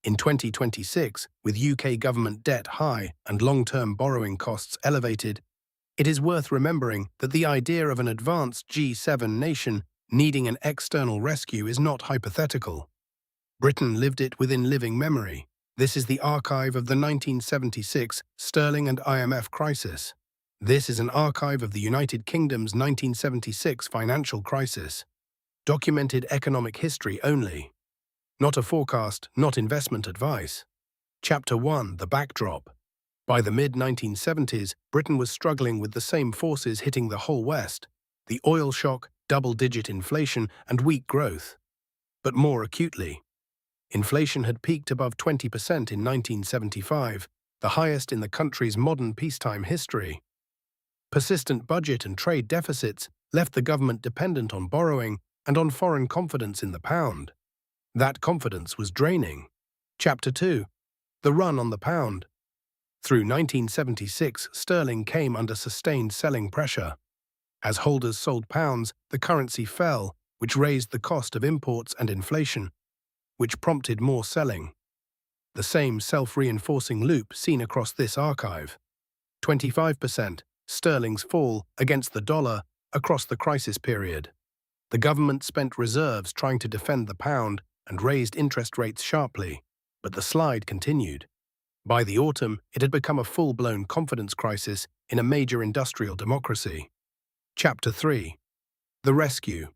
In 2026, with UK government debt high and long-term borrowing costs elevated, it is worth remembering that the idea of an advanced G7 nation needing an external rescue is not hypothetical. Britain lived it within living memory. This is the archive of the 1976 sterling and IMF crisis. This is an archive of the United Kingdom's 1976 financial crisis. Documented economic history only. Not a forecast, not investment advice. Chapter 1: The Backdrop. By the mid-1970s, Britain was struggling with the same forces hitting the whole West: the oil shock, double-digit inflation, and weak growth. But more acutely, inflation had peaked above 20% in 1975, the highest in the country's modern peacetime history. Persistent budget and trade deficits left the government dependent on borrowing and on foreign confidence in the pound. That confidence was draining. Chapter 2: The Run on the Pound. Through 1976, sterling came under sustained selling pressure. As holders sold pounds, the currency fell, which raised the cost of imports and inflation, which prompted more selling. The same self-reinforcing loop seen across this archive. 25% sterling's fall against the dollar across the crisis period. The government spent reserves trying to defend the pound and raised interest rates sharply, but the slide continued. By the autumn, it had become a full-blown confidence crisis in a major industrial democracy. Chapter 3: The Rescue.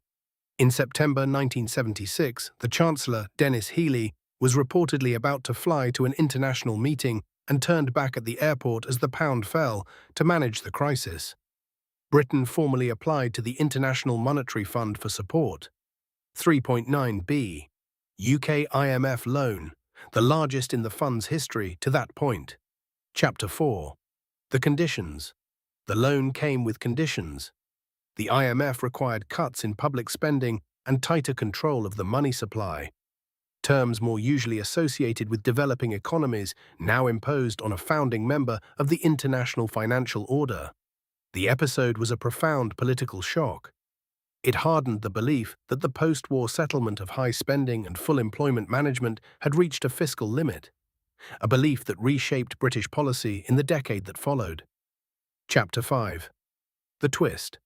In September 1976, the Chancellor, Denis Healey, was reportedly about to fly to an international meeting and turned back at the airport as the pound fell to manage the crisis. Britain formally applied to the International Monetary Fund for support. 3.9 billion UK IMF loan, the largest in the fund's history to that point. Chapter 4: The Conditions. The loan came with conditions. The IMF required cuts in public spending and tighter control of the money supply. Terms more usually associated with developing economies now imposed on a founding member of the international financial order. The episode was a profound political shock. It hardened the belief that the post-war settlement of high spending and full employment management had reached a fiscal limit, a belief that reshaped British policy in the decade that followed. Chapter 5: The Twist.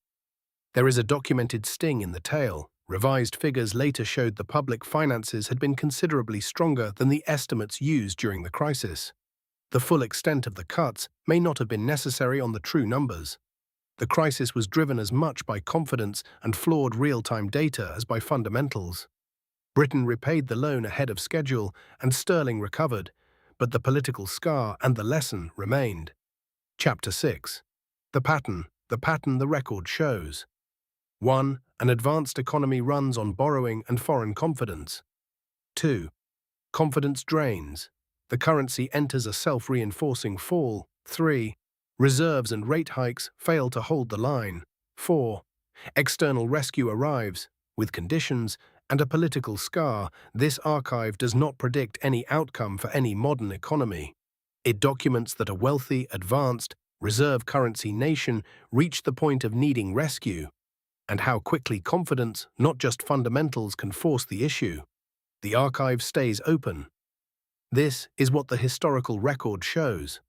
There is a documented sting in the tale. Revised figures later showed the public finances had been considerably stronger than the estimates used during the crisis. The full extent of the cuts may not have been necessary on the true numbers. The crisis was driven as much by confidence and flawed real-time data as by fundamentals. Britain repaid the loan ahead of schedule and sterling recovered, but the political scar and the lesson remained. Chapter 6: The Pattern. The pattern the record shows. 1. An advanced economy runs on borrowing and foreign confidence. 2. Confidence drains. The currency enters a self-reinforcing fall. 3. Reserves and rate hikes fail to hold the line. 4. External rescue arrives, with conditions and a political scar. This archive does not predict any outcome for any modern economy. It documents that a wealthy, advanced, reserve currency nation reached the point of needing rescue, and how quickly confidence, not just fundamentals, can force the issue. The archive stays open. This is what the historical record shows.